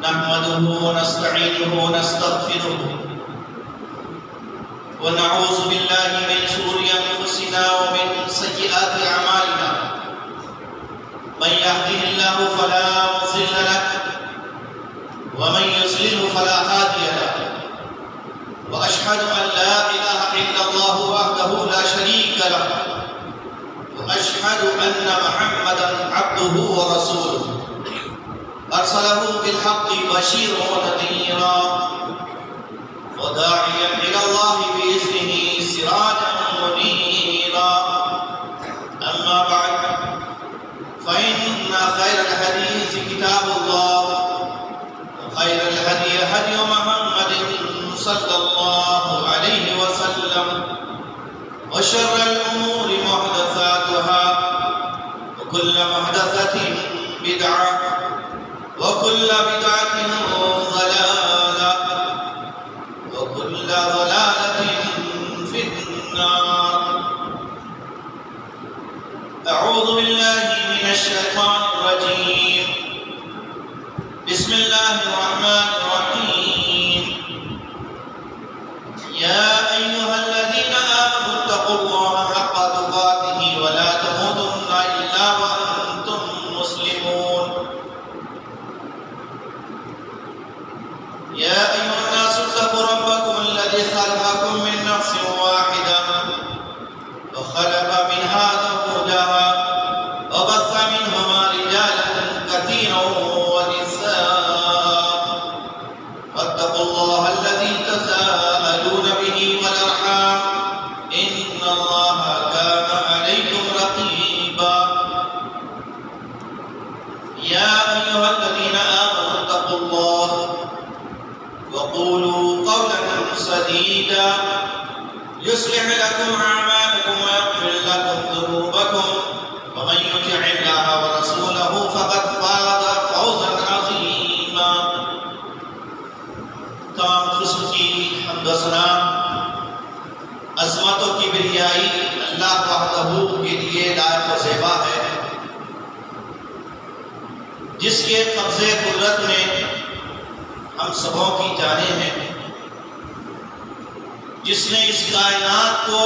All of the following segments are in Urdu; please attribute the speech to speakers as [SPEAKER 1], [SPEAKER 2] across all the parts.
[SPEAKER 1] نحمده ونستعينه ونستغفره ونعوذ بالله من شرور أنفسنا ومن سيئات أعمالنا من يهده الله فلا مضل له ومن يضلل فلا هادي له وأشهد أن لا إله إلا الله وحده لا شريك له وأشهد أن محمدا عبده ورسوله أرسله بالحق بشيرا ونذيرا وداعيا إلى الله بإذنه سراجا منيرا أما بعد فإن خير الحديث كتاب الله وخير الهدي هدي محمد صلى الله عليه وسلم وشر الأمور محدثاتها وكل محدثة بدعة وكل بدعة ضلالة وكل ضلالة في النار. أعوذ بالله من الشيطان الرجيم. بسم الله الرحمن الرحيم. يا أيها الذين آمنوا اتقوا الله حق تقاته ولا تموتن إلا وأنتم مسلمون. يا أيها الناس اتقوا ربكم الذي خلقكم من نفس واحدة وخلق منها زوجها وبث منهما رجالا كثيرا ونساء واتقوا الله الذي تساءلون به والأرحام إن الله كان عليكم رقيبا. يا أيها الذين آمنوا اتقوا الله وقولوا قولا سديدا يصلح لكم أعمالكم ويغفر لكم ذنوبكم ومن يطع الله ورسوله فقد فاز فوزا عظيما. تمام قسم کی حمد و ثنا عظمت و کبریائی اللہ وحدہ کے لیے لائق و زیبا ہے، جس کے قبضے قدرت میں ہم سبوں کی جانیں ہیں، جس نے اس کائنات کو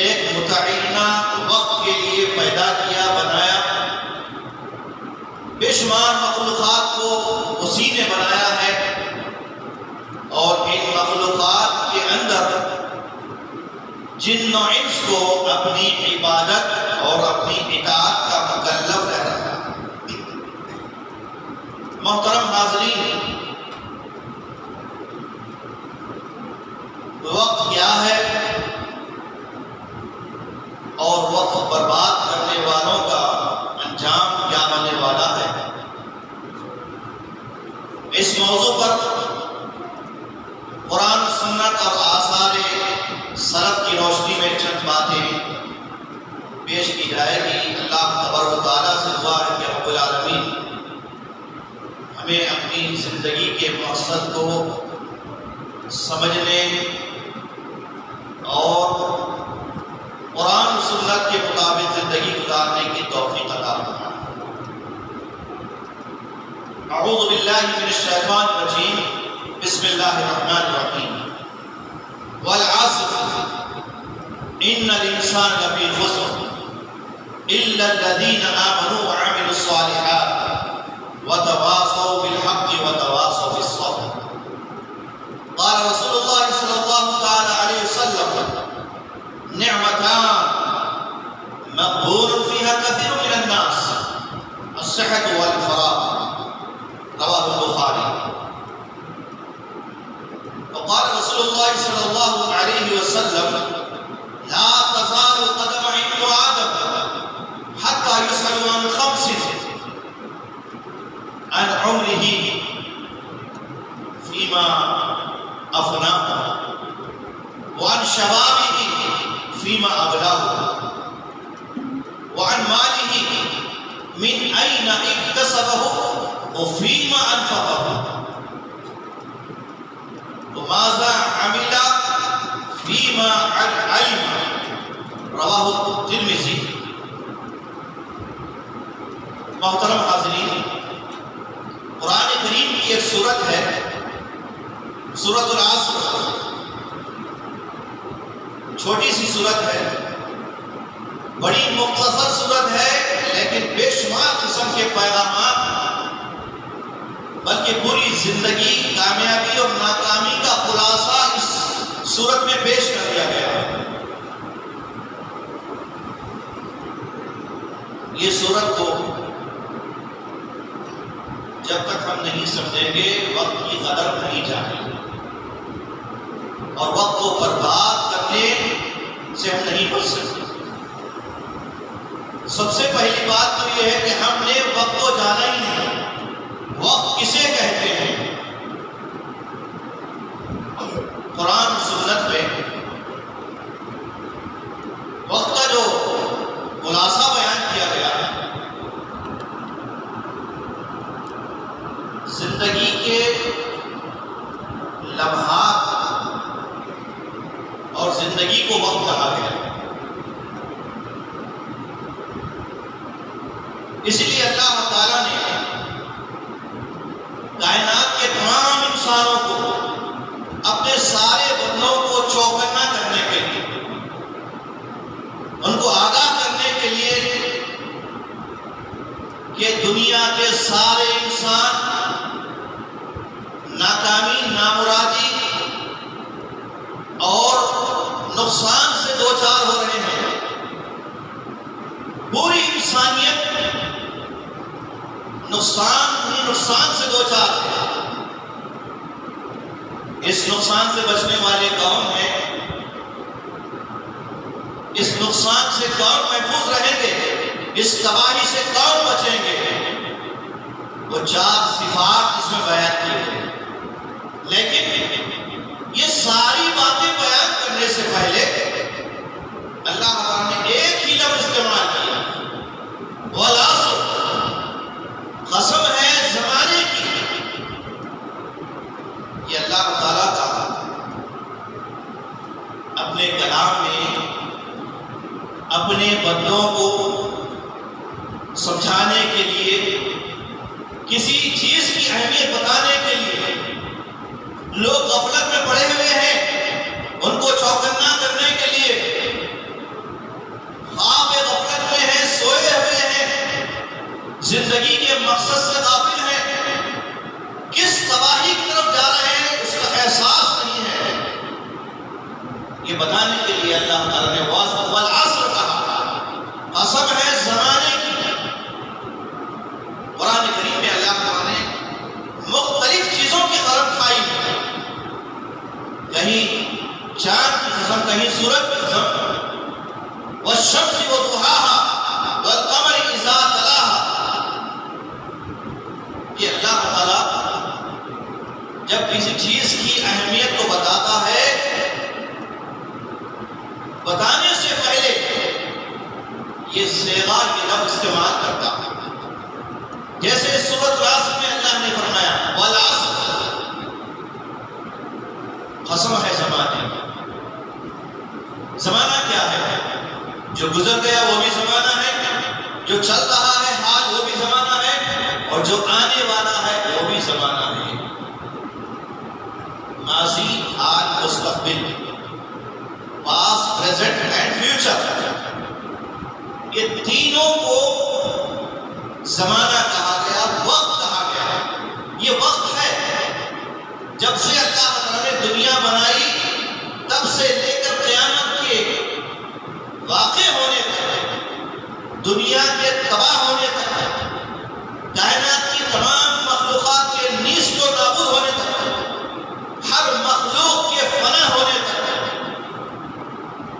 [SPEAKER 1] ایک متعینہ وقت کے لیے پیدا کیا، بنایا، بے شمار مخلوقات کو اسی نے بنایا ہے، اور ان مخلوقات کے اندر جن و انس کو اپنی عبادت اور اپنی اطاعت کا مکلف رہا. محترم حاضرین، وقت کیا ہے اور وقت برباد کرنے والوں کا انجام کیا ہونے والا ہے، اس موضوع پر قرآن سنت اور آثار سلف کی روشنی میں چند باتیں پیش کی جائے گی. اللہ تبارک و تعالیٰ سے دعا ہے کہ رب العالمین ہمیں اپنی زندگی کے مقصد کو سمجھنے اور قرآن و سنت کے مطابق زندگی گزارنے کی توفیق عطا فرمائے. اعوذ باللہ من الشیطان الرجیم. بسم اللہ الرحمن الرحیم. والعصر ان الانسان لفی خسر الا الذین آمنوا وعملوا الصالحات وتواصوا بالحق وتواصوا بالصبر. قال رسول الله صلى الله تعالى عليه وسلم نعمتان مقبول فيها كثير من الناس الصحة والفراغ. رواه البخاري. وقال رسول الله صلى الله عليه وسلم لا تزال قدم ابن آدم حتى يسأل عن خمس: عن عمره فيما أفناه وعن شبابه فيما أبلاه وعن ماله من أين اكتسبه وفيما أنفقه وماذا عمل فيما علم. رواه الترمذي. محترم حاضرین، قرآن کی ایک سورت ہے، سورۃ العصر، چھوٹی سی سورت ہے، بڑی مختصر سورت ہے، لیکن بے شمار قسم کے پیغامات، بلکہ پوری زندگی کامیابی اور ناکامی کا خلاصہ اس سورت میں پیش کر دیا گیا ہے۔ یہ سورت کو جب تک ہم نہیں سمجھیں گے وقت کی قدر نہیں جانیں گے، اور وقت کو برباد کرنے سے ہم نہیں بچ سکتے۔ سب سے پہلی بات تو یہ ہے کہ ہم نے وقت کو جانا ہی نہیں۔ وقت کسے کہتے ہیں؟ قرآن سنت میں وقت کا جو خلاصہ بیان کیا گیا ہے، زندگی کے لمحات اور زندگی کو وقت کہا گیا۔ اس لیے اللہ تعالیٰ نے کائنات کے تمام انسانوں کو، اپنے سارے بندوں کو چوکنا کرنے کے لیے، ان کو آگاہ کرنے کے لیے کہ دنیا کے سارے انسان ناکامی، نامرادی اور نقصان سے دوچار ہو رہے ہیں۔ پوری انسانیت نقصان سے دوچار ہے۔ اس نقصان سے بچنے والے کون ہیں؟ اس نقصان سے کون محفوظ رہیں گے؟ اس تباہی سے کون بچیں گے؟ وہ 4 صفات اس میں بیان کی گئی۔ لیکن یہ ساری باتیں بیان کرنے سے پہلے اللہ تعالیٰ نے ایک ہی لفظ استعمال کیا، والعصر، قسم ہے زمانے کی۔ یہ اللہ تعالیٰ کا اپنے کلام میں اپنے بندوں کو سمجھانے کے لیے، کسی چیز کی اہمیت بتانے کے لیے، لوگ غفلت میں پڑے ہوئے ہیں، ان کو چوکنا کرنے کے لیے، خواب غفلت میں ہیں، سوئے ہوئے ہیں، زندگی کے مقصد سے غافل ہیں، کس تباہی کی طرف جا رہے ہیں اس کا احساس نہیں ہے، یہ بتانے کے لیے اللہ تعالیٰ نے والعصر کہا، قسم ہے زمانے کی۔ قرآن کریم میں اللہ تعالیٰ نے مختلف چیزوں کی قسم کھائی ہے، کہیں چاند کی قسم، کہیں سورج کی قسم، والشمس وضحاها والقمر اذا تلاها۔ یہ اللہ تعالیٰ جب کسی چیز کی اہمیت کو بتاتا ہے، بتانے سے پہلے یہ صیغہ کے لفظ استعمال کرتا ہے۔ جیسے سورۃ العصر میں اللہ نے فرمایا والعصر، قسم ہے زمانے کی۔ زمانہ کیا ہے؟ جو گزر گیا وہ بھی زمانہ ہے، جو چل رہا ہے حال وہ بھی زمانہ ہے، اور جو آنے والا ہے وہ بھی زمانہ ہے۔ ماضی، حال، مستقبل، پاسٹ، پریزنٹ اینڈ فیوچر، یہ تینوں کو زمانہ کہا گیا، وقت کہا گیا۔ یہ وقت ہے، جب سے اللہ تعالیٰ نے دنیا بنائی تب سے لے کر قیامت کے واقع ہونے تک، دنیا کے تباہ ہونے تک، کائنات کی تمام مخلوقات کے نیست و نابود ہونے تک، ہر مخلوق کے فنا ہونے تک،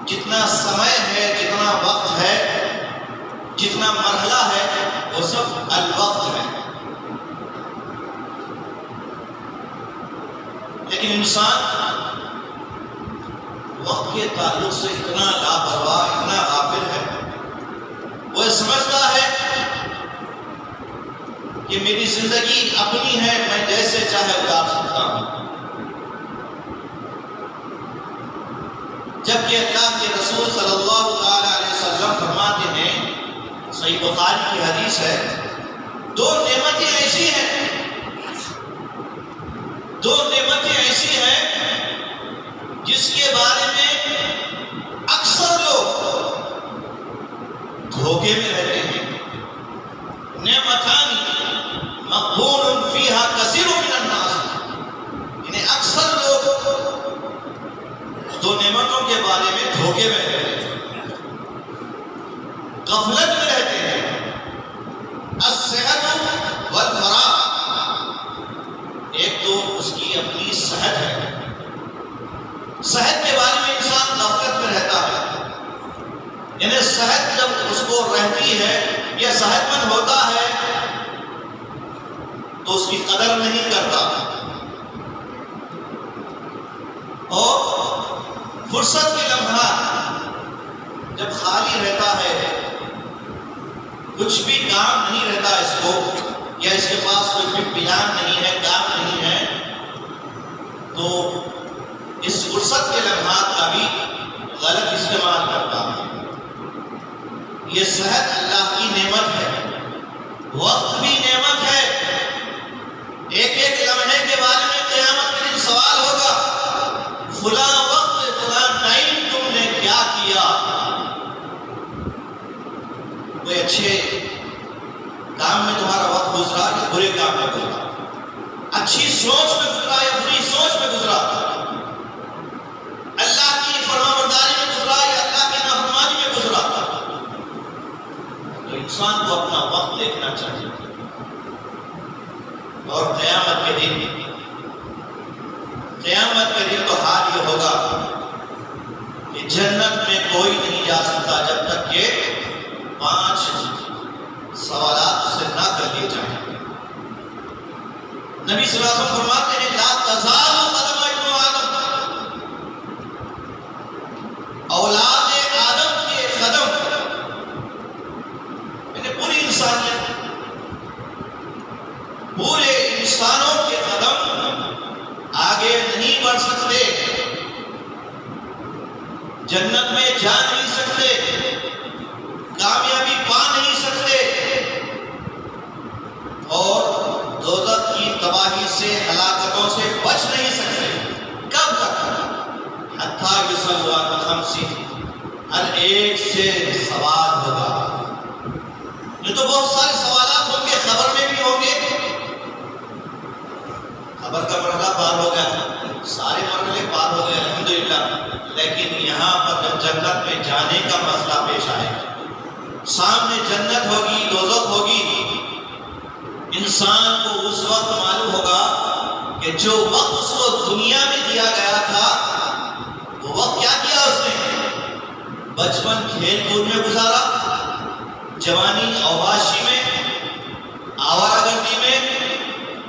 [SPEAKER 1] جتنا سمے ہے، جتنا وقت ہے، جتنا مرحلہ ہے، وہ سب الوقت ہے۔ لیکن انسان وقت کے تعلق سے اتنا لاپرواہ، اتنا غافل ہے، وہ سمجھتا ہے کہ میری زندگی اپنی ہے، میں جیسے چاہے گزار سکتا ہوں، جبکہ اللہ کے رسول صلی اللہ علیہ وسلم فرماتے ہیں، صحیح بخاری کی حدیث ہے، 2 نعمتیں ایسی ہیں صحت مند ہوتا ہے تو اس کی قدر نہیں کرتا، اور فرصت کے لمحات جب خالی رہتا ہے، کچھ بھی کام نہیں رہتا اس کو، یا اس کے پاس کوئی بھی پلان نہیں ہے، کام نہیں ہے، تو اس فرصت کے لمحات کا بھی غلط استعمال کرتا ہے۔ یہ صحت اللہ کی نعمت ہے، وقت بھی نعمت ہے۔ ایک ایک لمحے کے بارے میں قیامت کے دن سوال ہوگا، فلاں وقت فلاں ٹائم تم نے کیا کیا؟ کوئی اچھے کام میں تمہارا وقت گزرا یا برے کام میں گزرا؟ اچھی سوچ میں گزرا یا بری سوچ میں گزرا؟ اللہ کی فرمانبرداری میں گزرا یا اللہ کی نافرمانی میں گزرا؟ تو انسان کو اپنا وقت دیکھنا چاہیے۔ اور قیامت کے دن تو حال یہ ہوگا کہ جنت میں کوئی نہیں جا سکتا جب تک کہ 5 سوالات اس سے نہ کر لیے جائیں۔ نبی صلی اللہ علیہ وسلم فرماتے ہیں لا تزال قدم ابن آدم، اولاد آدم کے قدم، یعنی پوری انسانیت، پورے انسانوں کے قدم آگے نہیں بڑھ سکتے، جنت میں جا نہیں سکتے، کامیابی پا نہیں سکتے، اور دوزخ کی تباہی سے، ہلاکتوں سے بچ نہیں سکتے۔ کب تک؟ حتیٰ یسأل عن خمس، ہر ایک سے سوال ہوگا۔ یہ تو بہت سارے سوالات ہوں گے، خبر میں بھی ہوں گے، خبر کا مرحلہ پار ہو گیا، سارے مرحلے پار ہو گئے الحمدللہ، لیکن یہاں پر جب جنت میں جانے کا مسئلہ پیش آئے، سامنے جنت ہوگی، دوزخ ہوگی، انسان کو اس وقت معلوم ہوگا کہ جو وقت اس کو دنیا میں دیا گیا تھا، وہ وقت کیا کیا اس نے؟ بچپن کھیل کود میں گزارا، جوانی اوباشی میں، آوارہ گردی میں،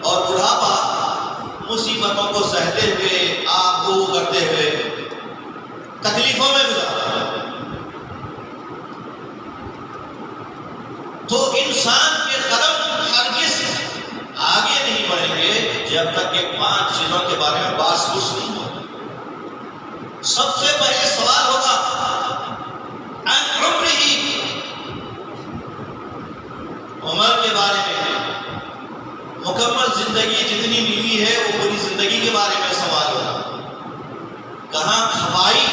[SPEAKER 1] اور بڑھاپا مصیبتوں کو سہتے ہوئے، آہ اوہ کرتے ہوئے، تکلیفوں میں گزارا۔ تو انسان کے قدم ہرگز آگے نہیں بڑھیں گے جب تک کہ 5 چیزوں کے بارے میں باس پوچھ نہیں ہو۔ سب سے پہلے سوال ہوگا عن عمرہ، عمر کے بارے میں، مکمل زندگی جتنی ملی ہے وہ پوری زندگی کے بارے میں سوال ہوگا۔ کہاں کھپائی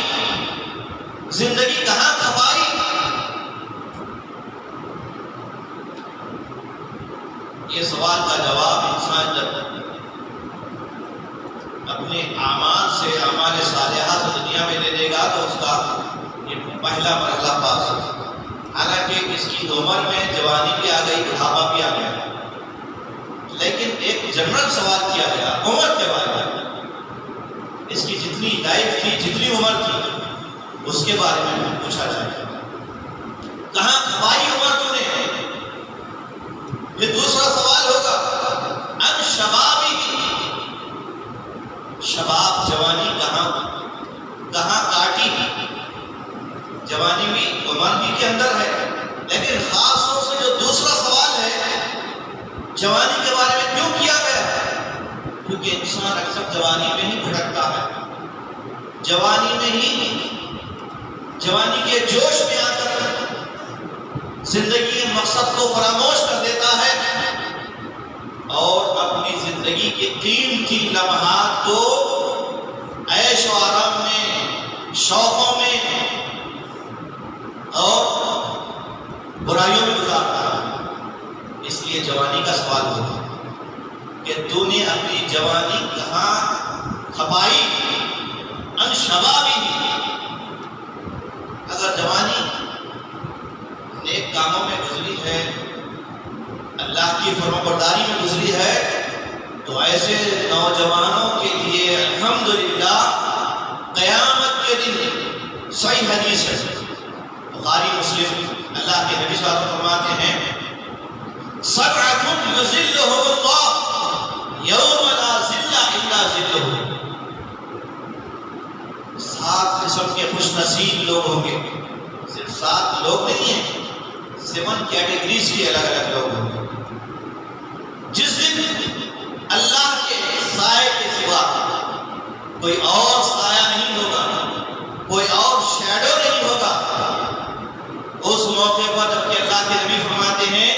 [SPEAKER 1] زندگی، کہاں کھپائی؟ یہ سوال کا جواب انسان جب اپنے اعمال سے، اعمال صالحہ سے دنیا میں دے دے گا تو اس کا یہ پہلا مرحلہ پاس ہوگا۔ حالانکہ اس کی عمر میں جوانی بھی آ گئی، بڑھاپا بھی آ گیا، لیکن ایک جنرل سوال کیا گیا عمر کے بارے میں، اس کی جتنی لائف تھی، جتنی عمر تھی، اس کے بارے میں پوچھا جائے گا۔ کہاں کھپائی عمر تو نے؟ پھر دوسرا سوال ہوگا عن شبابی، شباب جوانی کہاں کاٹی؟ جوانی بھی عمر بھی کے اندر ہے، لیکن خاص طور سے جو دوسرا سوال ہے جوانی کے بارے میں کیوں کیا گیا؟ کیونکہ انسان اکثر جوانی میں ہی بھٹکتا ہے، جوانی کے جوش میں آ کر زندگی کے مقصد کو فراموش کر دیتا ہے، اور اپنی زندگی کے قیمتی لمحات کو عیش و آرام میں، شوقوں میں اور برائیوں میں گزارتا ہے۔ اس لیے جوانی کا سوال ہوتا ہے کہ تو نے اپنی جوانی کہاں کھپائی؟ ان شبابی، اگر جوانی نیک کاموں میں گزری ہے، اللہ کی فرمانبرداری میں گزری ہے، تو ایسے نوجوانوں کے لیے الحمدللہ قیامت کے دن صحیح حدیث ہے، بخاری مسلم، اللہ کے نبی صلی اللہ علیہ وسلم فرماتے ہیں سبعۃ یظلھم اللہ یوم لا ظل الا ظلہ، 7 قسم کے خوش نصیب لوگ ہوں گے. صرف 7 لوگ نہیں ہیں، 7 کیٹیگریز کے الگ الگ لوگ ہوں گے. جس دن اللہ کے سائے کے سوا کوئی اور سایہ نہیں ہوگا، کوئی اور شیڈو نہیں ہوگا. اس موقع پر جبکہ اللہ کے نبی فرماتے ہیں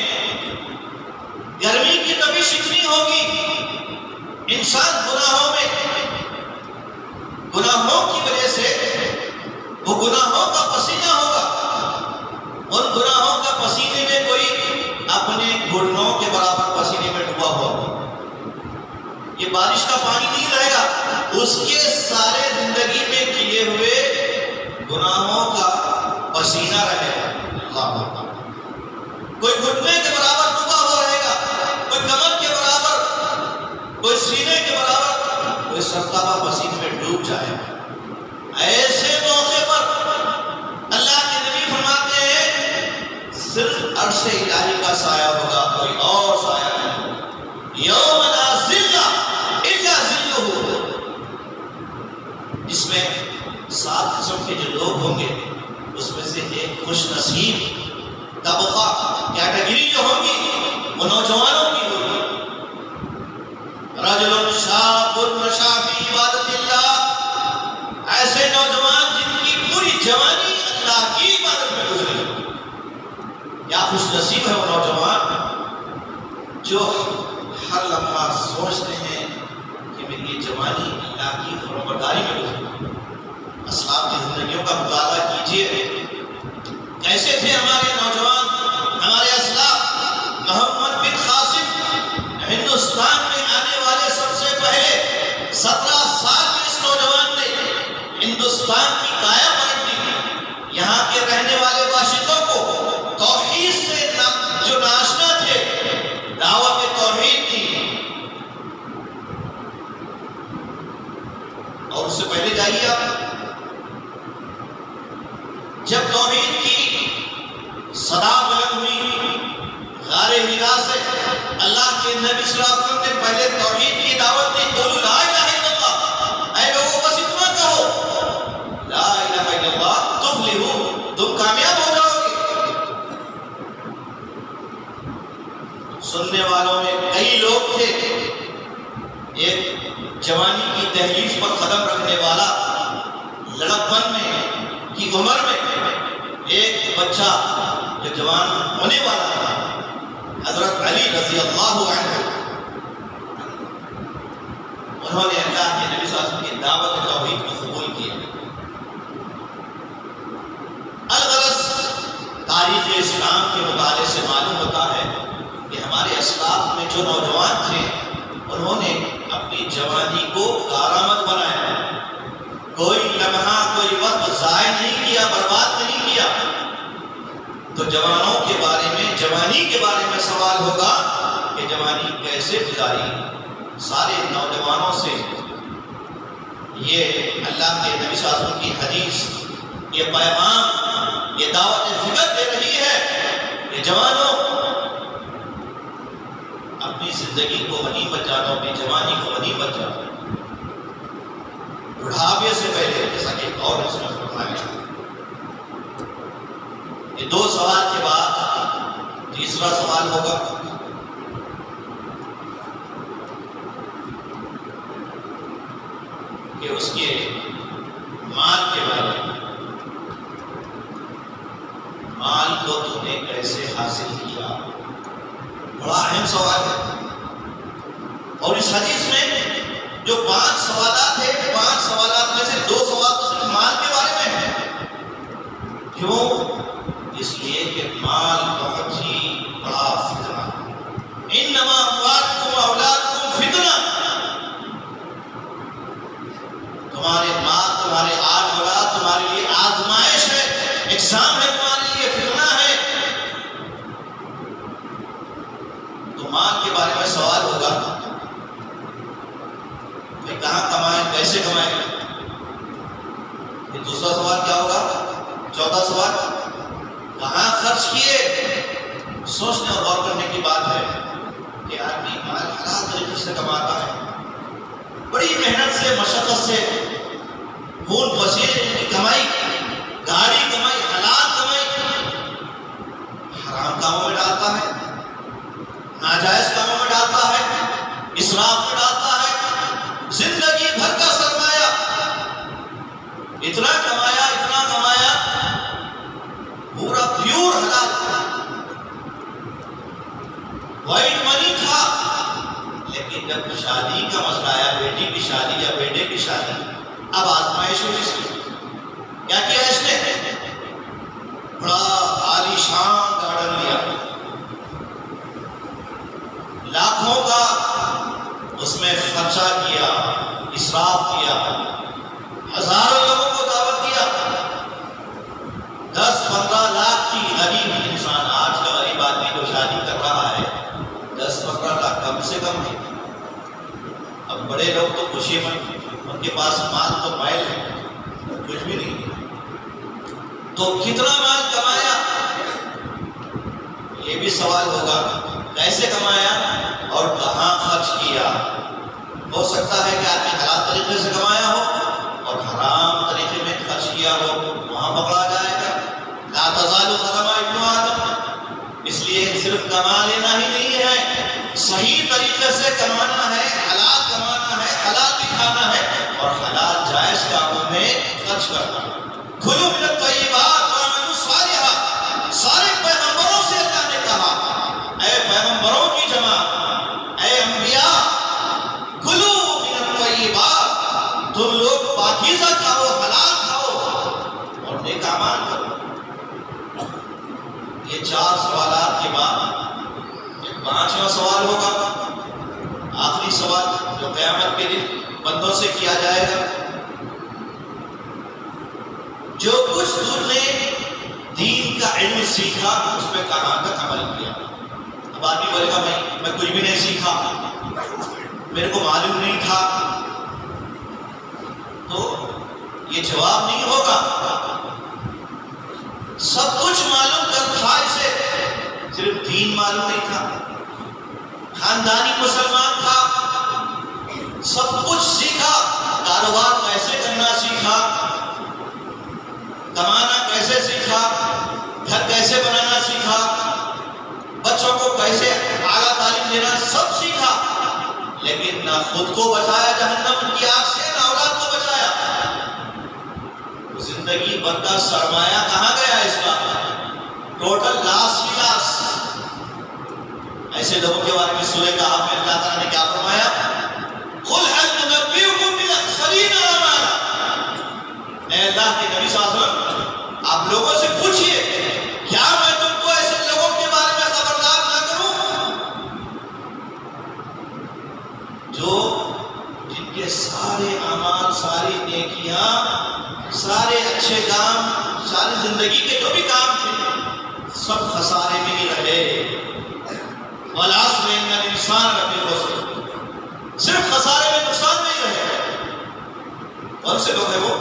[SPEAKER 1] گرمی کی تپش اتنی ہوگی، انسان گناہوں کی وجہ سے وہ گناہوں کا پسینہ ہوگا. ان گناہوں کا پسینے میں کوئی اپنے گھٹنوں کے برابر پسینے میں ڈوبا ہوا ہوگا. یہ بارش کا پانی نہیں رہے گا، اس کے سارے زندگی میں کیے ہوئے گناہوں کا پسینہ رہے گا. کوئی گھٹنے کے برابر ڈوبا ہوا رہے گا، کوئی کمر کے برابر، کوئی سینے کے برابر، کوئی سرکابہ پسینے میں ڈوب جائے گا. ایسے موقع پر اللہ کے نبی فرماتے ہیں صرف عرش الہی کا سایہ ہوگا، کوئی اور سایہ نہیں. یوم لا ظل الا ظلہ، جس میں 7 قسم کے جو لوگ ہوں گے اس میں سے ایک خوش نصیب طبقہ کیٹیگری جو ہوگی وہ نوجوانوں کی ہوگی. رجل شاب نشا فی عبادت اللہ، ایسے نوجوان جن کی پوری جوانی اللہ کی عبادت میں گزری. کیا خوش نصیب ہے وہ نوجوان جو ہر لمحہ سوچتے ہیں کہ میری یہ جوانی اللہ کی فرمانبرداری میں گزری. اسلاف کی زندگیوں کا مطالعہ کیجیے، کیسے تھے ہمارے نوجوان، ہمارے اسلاف. محمد بن قاسم ہندوستان میں آنے والے سب سے پہلے 17 سال کے اس نوجوان نے ہندوستان کی کایا پلٹ دی. یہاں کے رہنے والے باشندوں کو توحید سے جو ناشنا تھے دعوت توحید دی. اور اس سے پہلے جائیے آپ، جب توحید کی صدا بلند ہوئی غار حرا سے، اللہ کے نبی صلی اللہ علیہ وسلم نے پہلے توحید کی دعوت دی. قولوا لا الہ الا اللہ، اے لوگوں بس اتنا کہو لا الہ الا اللہ تفلحوا، تم کامیاب ہو جاؤ گے. سننے والوں میں کئی لوگ تھے. ایک جوانی کی دہلیز پر قدم رکھنے والا، لڑکپن میں کی عمر میں ایک بچہ جو جوان ہونے والا تھا، حضرت علی رضی اللہ عنہ، انہوں نے اللہ کے نبی صلی اللہ علیہ وسلم کی دعوت توحید کو قبول کیا. الغرض تاریخ اسلام کے مطالعے سے معلوم ہوتا ہے کہ ہمارے اسلاف میں جو نوجوان تھے انہوں نے اپنی جوانی کو کارآمد بنایا. کوئی لمحہ کوئی وقت ضائع نہیں کیا، برباد نہیں کیا. تو جوانوں کے بارے میں، جوانی کے بارے میں سوال ہوگا کہ جوانی کیسے گزاری. سارے نوجوانوں سے یہ اللہ کے نبی صلی اللہ علیہ وسلم کی حدیث، یہ پیغام، یہ دعوت فکر دے رہی ہے کہ جوانوں اپنی زندگی کو غنیمت جانو، اپنی جوانی کو غنیمت جانو. بڑھاپے سے پہلے، جیسا کہ ایک اور نے فرمایا، یہ 2 سوال کے بعد تیسرا سوال ہوگا کہ اس کے مال کے بارے میں. مال کو تو نے کیسے حاصل کیا، بڑا اہم سوال ہے. اور اس حدیث میں جو 5 سوالات ہیں، 5 سوالات میں سے 2 سوال تو صرف مال کے بارے میں ہیں. کیوں؟ اس لیے کہ مال بہت ہی بڑا فتنہ ہے. انما اموالکم و اولادکم فتنہ، تمہارے مال، تمہارے آل اولاد تمہارے لیے آزمائش ہے، ایگزام ہے، تمہارے لیے فتنہ ہے. تو مال کے بارے میں سوال ہوگا کہ کہاں کمائیں، کیسے کمائیں. یہ دوسرا سوال کیا ہوگا؟ چوتھا سوال کہاں خرچ کیے؟ سوچنے اور غور کرنے کی بات ہے کہ آدمی مال حلال طریقے سے کماتا ہے، بڑی محنت سے، مشقت سے، خون پسینے کی کمائی، گاڑی کمائی، حلال کمائی، حرام کاموں میں ڈالتا ہے، ناجائز کاموں میں ڈالتا ہے، اسراف میں ڈالتا ہے، زندگی بھر کا سرمایہ اتنا کمایا پورا پیور حلال وائٹ منی تھا، لیکن جب شادی کا مسئلہ آیا، بیٹی کی شادی یا بیٹے کی شادی، اب آزمائش ہوئی اس کی، کیا کیا اس نے؟ بڑا عالی شان گارڈن لیا، لاکھوں کا اس میں خرچہ کیا، اسراف کیا، ہزاروں لوگوں کو دعوت دیا، 10-15 لاکھ کی غریب انسان، آج کا غریب آدمی کو شادی کر رہا ہے 10-15 لاکھ کم سے کم ہے۔ اب بڑے لوگ تو خوشی میں، ان کے پاس مال تو مائل ہے، کچھ بھی نہیں، تو کتنا مال کمایا یہ بھی سوال ہوگا، کیسے کمایا اور کہاں خرچ کیا؟ ہو سکتا ہے کہ آدمی حلال طریقے سے کمایا ہو اور حرام طریقے میں خرچ کیا ہو، وہاں پکڑا جائے گا۔ لا تزال قدم ابن آدم، اس لیے صرف کما لینا ہی نہیں ہے، صحیح طریقے سے کمانا ہے، حلال کمانا ہے، حلال بھی کھانا ہے اور حلال جائز کاموں میں خرچ کرنا ہے۔ کھلوا من الطیبات واعملوا صالحا، سارے پیغمبروں سے اللہ نے کہا، اے پیغمبروں کی جماعت، اے انبیاء، کلوا من الطیبات، تم لوگ پاکیزہ کھاؤ، حلال کھاؤ اور نیک اعمال کرو۔ یہ 4 سوالات کے بعد ایک 5واں سوال ہوگا، آخری سوال جو قیامت کے دن بندوں سے کیا جائے گا، جو کچھ تم نے دین کا علم سیکھا اس پہ کہاں تک عمل کیا؟ اب آدمی بولے گا بھائی میں کچھ بھی نہیں سیکھا، میرے کو معلوم نہیں تھا، تو یہ جواب نہیں ہوگا۔ سب کچھ معلوم کر تھا اسے، صرف دین معلوم نہیں تھا، خاندانی مسلمان تھا، سب کچھ سیکھا، کاروبار کیسے کرنا سیکھا، کمانا کیسے سیکھا، گھر کیسے بنانا سیکھا، بچوں کو کیسے اعلیٰ تعلیم دینا، سب سیکھا، لیکن نہ خود کو بچایا جہنم کی آگ سے، نہ اولاد کو بچایا۔ زندگی بھر کا سرمایہ کہاں گیا اس کا؟ ٹوٹل لاس ہی لاس۔ ایسے لوگوں کے بارے میں سورہ کہف میں اللہ تعالیٰ نے کیا فرمایا؟ قُلْ هَلْ نُنَبِّئُكُم بِالْأَخْسَرِينَ أَعْمَالًا، اے اللہ کے نبی صلی اللہ علیہ وسلم آپ لوگوں سے پوچھئے، کیا میں تم کو ایسے لوگوں کے بارے میں خبردار نہ کروں جو جن کے سارے اعمال، ساری نیکیاں، سارے اچھے کام، ساری زندگی کے جو بھی کام تھے سب خسارے میں ہی رہے۔ وَالْعَصْرِ إِنَّ الْإِنسَانَ لَفِي خُسْرٍ، صرف خسارے میں، نقصان میں ہی رہے۔ کون سے لوگ ہیں وہ؟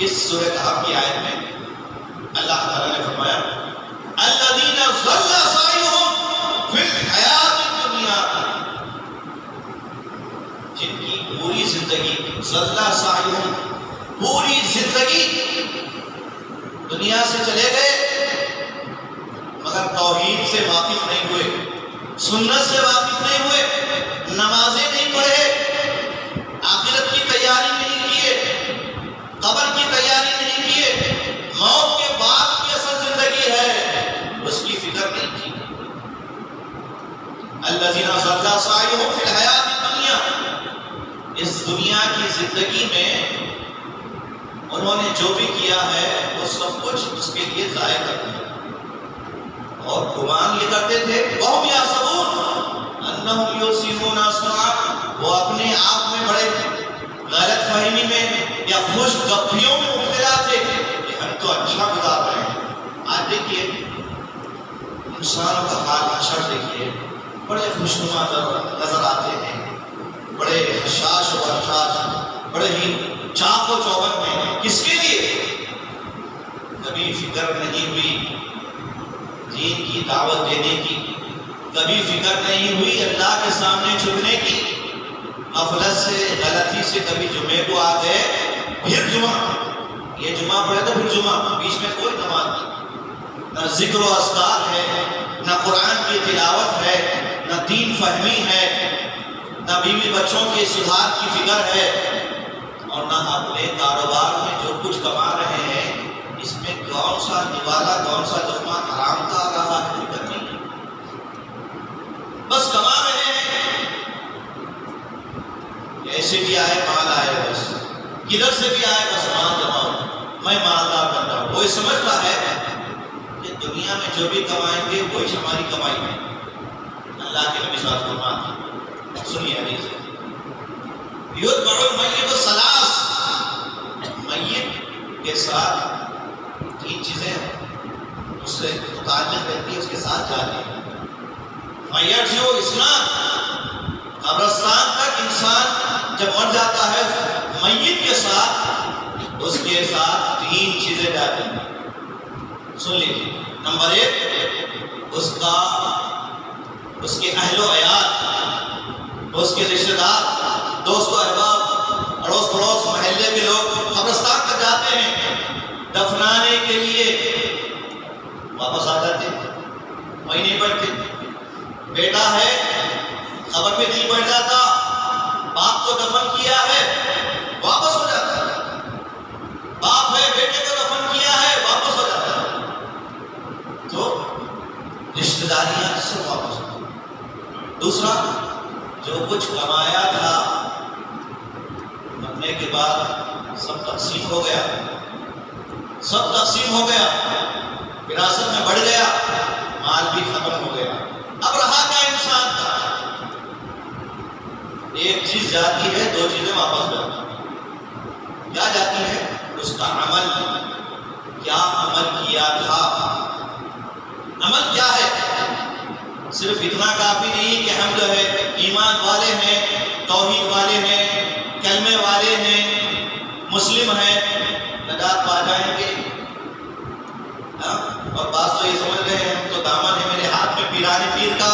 [SPEAKER 1] اس سورہ کہف کی آیت میں اللہ تعالیٰ نے فرمایا الَّذِينَ ضَلَّ سَعْيُهُمْ فِي الْحَيَاةِ الدُّنْيَا، جن کی پوری زندگی، ضَلَّ سَعْيُهُمْ، پوری زندگی دنیا سے چلے گئے مگر توحید سے واقف نہیں ہوئے، سنت سے واقف نہیں ہوئے، نمازیں نہیں پڑھے، آخرت کی تیاری نہیں کیے، قبر کی تیاری نہیں کیے، موت کے بعد کی اصل زندگی ہے اس کی فکر نہیں کی۔ الذین ضل سعیہم فی الحیاۃ الدنیا، اس دنیا کی زندگی میں انہوں نے جو بھی کیا ہے وہ سب کچھ اس کے لیے ضائع کرتے ہیں اور گمان یہ کرتے تھے وَهُمْ يَحْسَبُونَ أَنَّهُمْ يُحْسِنُونَ صُنْعًا، وہ اپنے آپ میں بڑے غلط فہمی میں یا خوش گپیوں میں مبتلا تھے کہ ہم تو اچھا گزار رہے ہیں۔ آج دیکھیے انسانوں کا حال حشر دیکھیے، بڑے خوشنما نظر آتے ہیں، بڑے حشاش و بشاش، بڑے ہی چاق و چوبند میں، کس کے لیے؟ کبھی فکر نہیں ہوئی دین کی دعوت دینے کی، کبھی فکر نہیں ہوئی اللہ کے سامنے جھکنے کی، غفلت سے غلطی سے کبھی جمعے کو آ گئے، پھر جمعہ، یہ جمعہ پڑھے تو پھر جمعہ، بیچ میں کوئی نماز نہیں، نہ ذکر و اذکار ہے، نہ قرآن کی تلاوت ہے، نہ دین فہمی ہے، نہ بیوی بچوں کے سدھار کی فکر ہے، اور نہ اپنے کاروبار میں جو کچھ کما رہے ہیں اس میں کون سا نوالا کون سا لقمہ حرام کا آ رہا ہے، فکر نہیں ہے، بس کما رہے ہیں، ایسے بھی آئے مال آئے، بس کدھر سے بھی آئے بس مال جماؤ، میں مالدار بن رہا ہوں۔ وہی سمجھتا ہے کہ دنیا میں جو بھی کمائیں گے وہی ہماری کمائی ہے۔ اللہ کے نبی صلی اللہ علیہ وسلم فرماتے، سنیے حدیث ہے، یتبع المیت ثلاث، میت کے ساتھ تین چیزیں اس سے متعلق رہتی ہے، اس کے ساتھ جاتی ہیں۔ فیرجع اثنان، قبرستان تک انسان جب مر جاتا ہے میت کے ساتھ اس کے ساتھ تین چیزیں جاتی ہیں، سن لیجیے۔ نمبر ایک، اس کے اہل و عیال، اس کے رشتہ دار، دوست و احباب، اڑوس پڑوس محلے کے لوگ قبرستان تک جاتے ہیں دفنانے کے لیے، واپس آ جاتے ہیں، وہیں نہیں پڑتے۔ بیٹا ہے قبر پہ نہیں پڑ جاتا، باپ کو دفن کیا ہے واپس ہو جاتا ہے، باپ ہے بیٹے کو دفن کیا ہے واپس ہو جاتا ہے، تو رشتہ داریاں سب واپس ہو۔ دوسرا، جو کچھ کمایا تھا مرنے کے بعد سب تقسیم ہو گیا، سب تقسیم ہو گیا، وراثت میں بڑھ گیا، مال بھی ختم ہو گیا، اب رہا کیا انسان کا؟ ایک چیز جاتی ہے، دو چیزیں واپس جاتی ہیں۔ کیا جاتی ہے؟ اس کا عمل، کیا عمل کیا تھا، عمل کیا ہے؟ صرف اتنا کافی نہیں کہ ہم جو ہے ایمان والے ہیں، توحید والے ہیں، کلمے والے ہیں، مسلم ہیں، نجات پا جائیں گے، اور بعض تو یہ سمجھ رہے ہیں ہم تو دامن ہے میرے ہاتھ میں پیرانے پیر کا،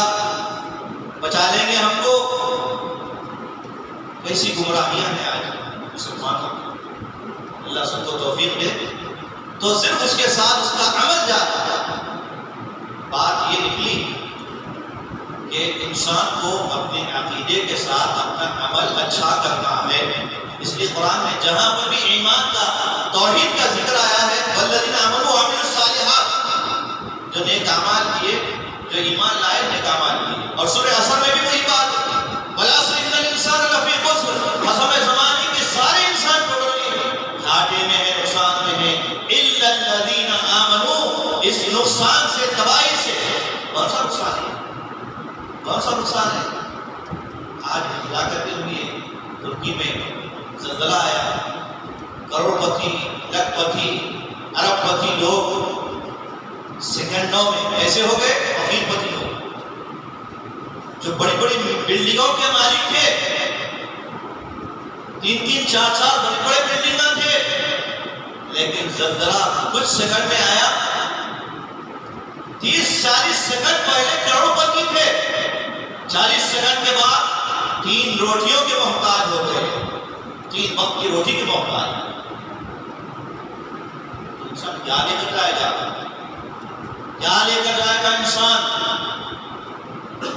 [SPEAKER 1] بچا لیں گے ہم کو۔ ایسی گمراہیاں ہیں آج مسلمانوں، اللہ سب کو توفیق دے۔ تو صرف اس کے ساتھ اس کا عمل جاتا ہے۔ بات یہ نکلی کہ انسان کو اپنے عقیدے کے ساتھ اپنا عمل اچھا کرنا ہے، اس لیے قرآن میں جہاں پر بھی ایمان کا، توحید کا ذکر آیا ہے، والذین آمنوا وعملوا الصالحات، جو نیک اعمال کیے، جو ایمان لائے، نیک اعمال کیے۔ اور سورہ عصر میں بھی وہی بات، والعصر ان الانسان لفی خسر، قسم زمانے کے سارے انسان ٹوٹلی گھاٹے میں ہیں، نقصان میں ہیں، الا الذین آمنوا، اس نقصان سے، تباہی سے، کون سا نقصان ہے؟ کون سا نقصان ہے؟ آج ہلاکتیں ہوئی ہیں، ترکی میں زلزلہ آیا، کروڑ پتی، لاکھ پتی، ارب پتی لوگ سیکنڈوں میں ایسے ہو گئے، فقیر پتی لوگ جو بڑی بڑی بلڈنگوں کے مالک تھے، 3-3 4-4 بڑے بڑے بلڈنگاں تھے، لیکن زلزلہ کچھ سیکنڈ میں آیا، 30-40 سیکنڈ پہلے کروڑ پتی تھے، 40 سیکنڈ کے بعد 3 روٹیوں کے محتاج ہو گئے، 3 وقت کی روٹی کے محتاج۔ انسان کیا لے کر جائے گا؟ کیا لے کر جائے گا انسان؟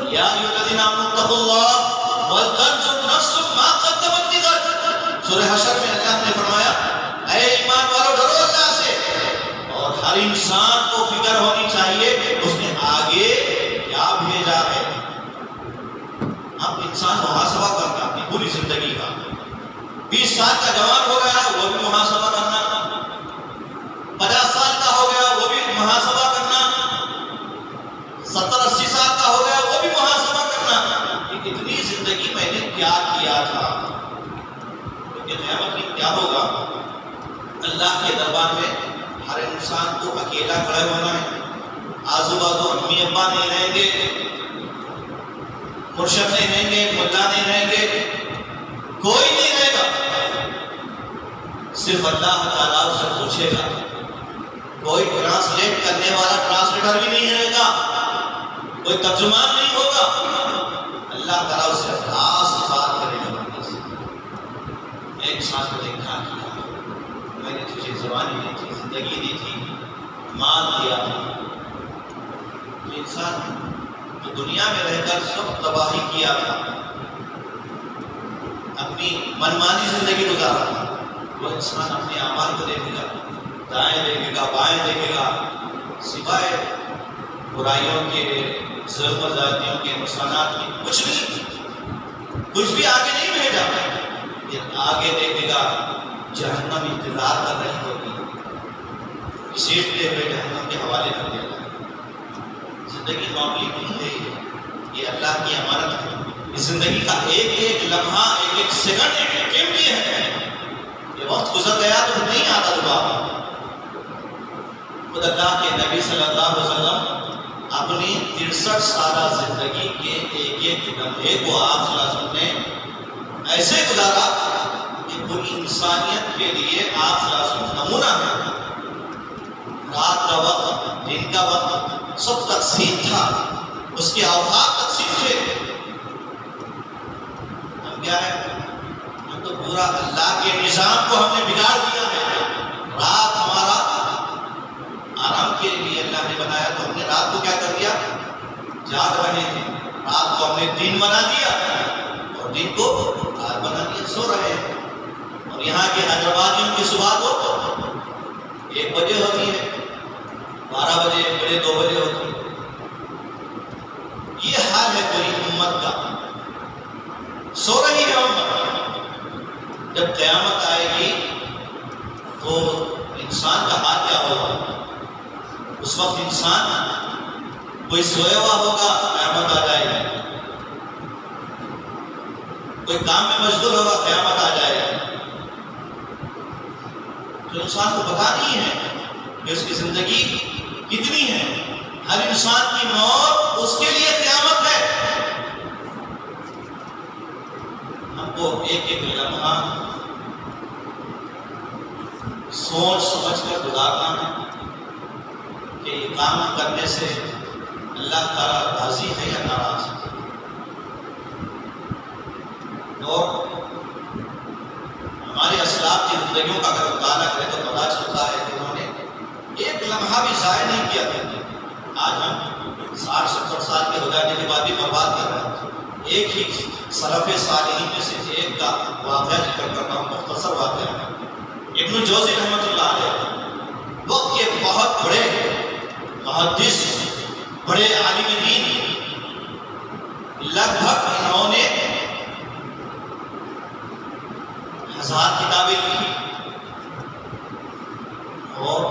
[SPEAKER 1] یا ایھا الذین آمنوا اتقوا اللہ ولتنظر نفس ما قدمت لغد، سورہ حشر میں اللہ نے فرمایا اے ایمان والو ڈرو اللہ سے، اور ہر انسان کو فکر ہونی چاہیے اس نے آگے کیا بھیجا ہے۔ اب انسان محاسبہ کرنا اپنی پوری زندگی کا، 20 سال کا جوان ہو گیا وہ بھی محاسبہ کرنا، 50 سال کا ہو گیا وہ بھی محاسبہ کرنا، 70-80 سال کا ہو گیا وہ بھی محاسبہ کرنا کہ اتنی زندگی میں نے کیا کیا تھا۔ کیونکہ قیامت میں کیا ہوگا؟ اللہ کے دربار میں ہر انسان کو اکیلا کھڑے ہونا ہے، آزو بازو امی ابا نہیں رہیں گے، مرشد نہیں رہیں گے، ملا نہیں رہیں گے، کوئی نہیں رہے گا، صرف اللہ تعالیٰ سے پوچھے گا کوئی ٹرانسلیٹ کرنے والا ٹرانسلیٹر بھی نہیں رہے گا، کوئی ترجمان نہیں ہوگا۔ اللہ تعالیٰ اس سے راست بات کرے گا بندے سے۔ ایک ساتھ نے کیا کیا، میں نے تجھے زبانی دی تھی، زندگی دی تھی، مال دیا تھا۔ تو انسان جو دنیا میں رہ کر سب تباہی کیا تھا، اپنی منمانی زندگی گزارا تھا، وہ انسان اپنے اعمال کو دیکھے گا، دائیں دیکھے گا، بائیں دیکھے گا، سوائے برائیوں کے، ظلم و زیادتیوں کے، نقصانات کے کچھ بھی آگے نہیں بھیجا۔ پھر آگے دیکھے گا جہنم انتظار کر رہی ہوگی، گھسیٹتے ہوئے جہنم کے حوالے کر دیا جائے۔ زندگی معمولی نہیں ہے، یہ اللہ کی امانت ہے۔ اس زندگی کا ایک ایک لمحہ، ایک ایک سیکنڈ قیمتی ہے۔ یہ وقت گزر گیا تو نہیں آتا دوبارہ۔ خود اللہ کے نبی صلی اللہ علیہ وسلم اپنی 63 سالہ زندگی کے ایک ایک لمحے کو آپ صلی اللہ علیہ وسلم نے ایسے گزارا کہ پوری انسانیت کے لیے آپ صلی اللہ علیہ وسلم نمونہ ہے۔ رات کا وقت، دن کا وقت سب تقسیم تھا، اس کے اوقات تقسیم تھے۔ ہم کیا ہے، ہم تو پورا اللہ کے نظام کو ہم نے بگاڑ دیا ہے۔ رات ہمارا آرام کے لیے اللہ نے بنایا، تو ہم نے رات کو کیا کر دیا، جاگ رہے تھے، رات کو ہم نے دن بنا دیا اور دن کو رات بنا دیا، سو رہے ہیں۔ اور یہاں کے حیدرآبادیوں کی صبح تو 1 بجے ہوتی ہے، 12 بجے، 1 بجے، 2 بجے ہوتی ہے۔ یہ حال ہے پوری امت کا، سو رہی ہے امت۔ جب قیامت آئے گی تو انسان کا حال کیا ہوگا؟ اس وقت انسان کوئی سویا ہوا ہوگا، قیامت آ جائے گی، کوئی کام میں مشغول ہوگا، قیامت آ جائے گی۔ تو انسان کو پتہ نہیں ہے کہ اس کی زندگی کتنی ہے۔ ہر انسان کی موت اس کے لیے قیامت ہے۔ ہم کو ایک ایک لمحہ سوچ سمجھ کر گزارنا ہے کہ یہ کام کرنے سے اللہ تعالیٰ راضی ہے یا ناراض ہے۔ اور ہمارے اسلاف کی زندگیوں کا اگر مطالعہ کریں تو پتہ چلتا ہے کہ انہوں نے ایک لمحہ بھی ضائع نہیں کیا تھا۔ آج ہم 60-70 سال کے ہو جانے کے بعد بھی برباد کر رہے ہیں۔ ایک ہی سلف صالحین میں سے ایک کا واقعہ ذکر کرنا ہوں، مختصر واقعہ ہے۔ ابن جوزی رحمۃ اللہ علیہ وقت کے بہت بڑے محدث، بڑے عالم دین، لگ بھگ انہوں نے 1000 کتابیں لکھی اور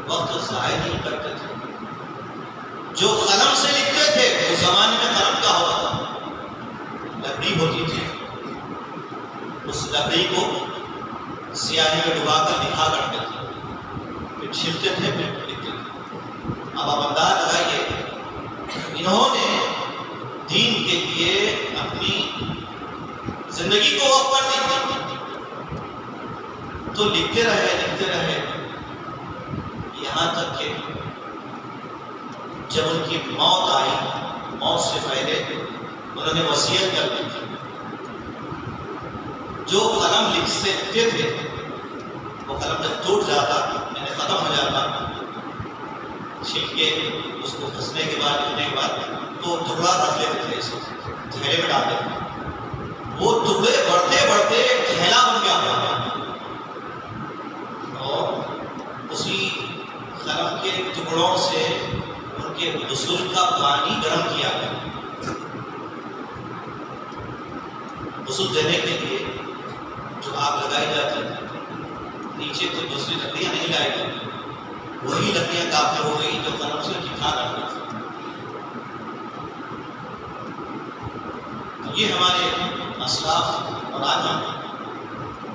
[SPEAKER 1] وقت ضائع نہیں کرتے تھے۔ جو قلم سے لکھتے تھے، اس زمانے میں قلم کیا ہوتا تھا، لکڑی ہوتی تھی، اس لکڑی کو سیاہی میں ڈبا کر لکھا کرتے تھے، پھر چھلتے تھے، پھر لکھتے تھے۔ اب آپ انداز لگائیے، انہوں نے دین کے لیے اپنی زندگی کو وقف کر دی، تو لکھتے رہے یہاں تک کہ جب ان کی موت آئی، موت سے پہلے انہوں نے وصیت کر دی تھی، جو قلم لکھتے تھے وہ قلم جب ٹوٹ جاتا، یعنی ختم ہو جاتا، چھل کے اس کو گھسنے کے بعد، لکھنے کے بعد، تو ٹکڑا رکھ لیتے تھے، اس تھیلے میں ڈال دیتے تھے۔ وہ ٹکڑے بڑھتے بڑھتے ایک تھیلا بن گیا، اور اسی قلم کے ٹکڑوں سے ان کے غسل کا پانی گرم کیا گیا۔ غسل دینے کے لیے جو آگ لگائی جاتی ہے، نیچے تو دوسری لکڑیاں نہیں لائی گئی، وہی لکڑیاں کافی ہو گئی جو قلم سے لکھا کرتی تھی۔ یہ ہمارے اسلاف، اور آج ہم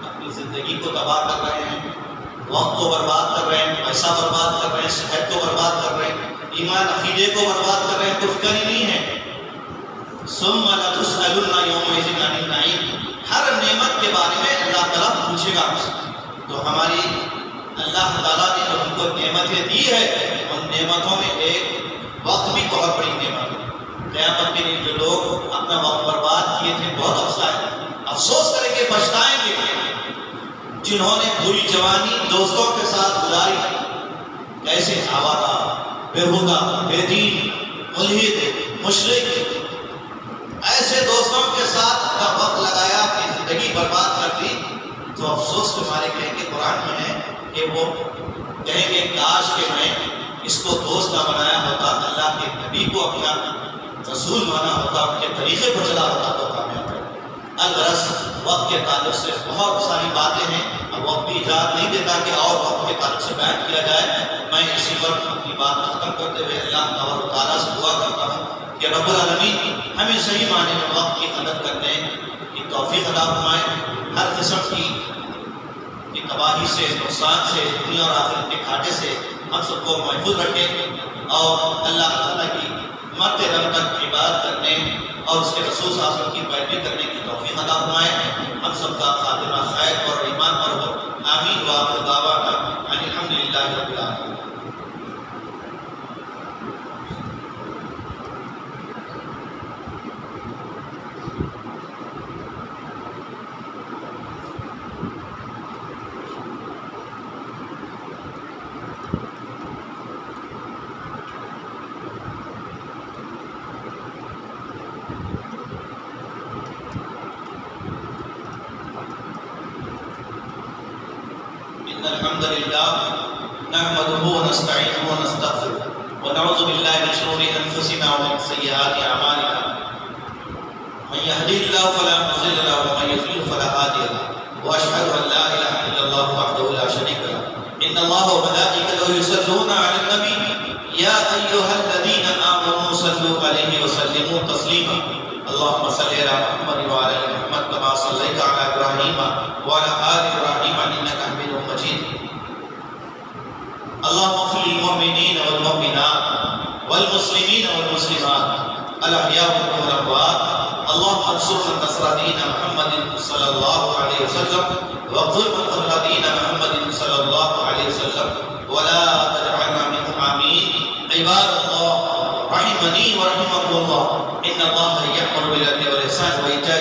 [SPEAKER 1] اپنی زندگی کو تباہ کر رہے ہیں، وقت کو برباد کر رہے ہیں، پیسہ برباد کر رہے ہیں، صحت کو برباد کر رہے ہیں، ایمان عقیدے کو برباد کر رہے ہیں، کچھ کر ہی نہیں ہے۔ ثم لتسألن یومئذ عن النعیم، ہر نعمت کے بارے میں اللہ تعالیٰ پوچھے گا۔ تو ہماری اللہ تعالیٰ نے جو ہم کو نعمتیں دی ہے ان نعمتوں میں ایک وقت بھی بہت بڑی نعمت ہے۔ قیامت کے لیے جو لوگ اپنا وقت برباد کیے تھے بہت افسوس کریں گے، پچھتائیں گے۔ جنہوں نے پوری جوانی دوستوں کے ساتھ گزاری، کیسے آوارہ، بےہودہ، بے دین، ملحد، مشرک ایسے دوستوں کے ساتھ اپنا وقت لگایا، اپنی زندگی برباد کر دی، تو افسوس کے مارے کہیں گے، قرآن میں ہے کہ وہ کہیں گے کاش کہ میں اس کو دوست نہ بنایا ہوتا، اللہ کے نبی کو اپنا رسول مانا ہوتا، ان کے طریقے پر چلا ہوتا تو کامیاب ہے۔ الغرض وقت کے تعلق سے بہت ساری باتیں ہیں، اب وقت بھی اجازت نہیں دیتا کہ اور وقت کے تعلق سے بیان کیا جائے۔ میں اسی پر اپنی بات ختم کرتے ہوئے اللہ تعالیٰ سے دعا کرتا ہوں کہ رب العالمین ہمیں صحیح معنی میں وقت کی قدر کرنے کی توفیق عطا فرمائے، ہر قسم کی تباہی سے، نقصان سے، دنیا اور آخرت کے گھاٹے سے ہم سب کو محفوظ رکھے، اور اللہ تعالیٰ کی مرتے دم تک عبادت کرنے اور اس کے رسول صلی اللہ علیہ وسلم کی پیروی کرنے کی توفیق عطا فرمائے۔ ہم سب کا خاتمہ خیر اور ایمان پر ہو، آمین۔ وآخر دعوانا ان الحمدللہ رب العالمین۔ الحمد لله نحمده ونستعينه ونستغفره ونعوذ بالله من شرور انفسنا ومن سيئات اعمالنا من يهده الله فلا مضل له ومن يضلل فلا هادي له واشهد ان لا اله الا الله وحده لا شريك له ان الله وملائكته يصلون على النبي يا ايها الذين امنوا صلوا عليه وسلموا تسليما اللهم صل على محمد وعلى ال محمد كما صليت على ابراهيم وعلى ال ابراهيم انك حميد مجيد اللهم اغفر للمؤمنين والمؤمنات والمسلمين والمسلمات الاحياء منهم والاموات اللهم انصر من نصر دين محمد صلى الله عليه وسلم واغفر من خذل دين محمد صلى الله عليه وسلم ولا تجعلنا منهم آمين عباد الله رحمني ورحمكم الله ان الله يأمر بالعدل والإحسان وإيتاء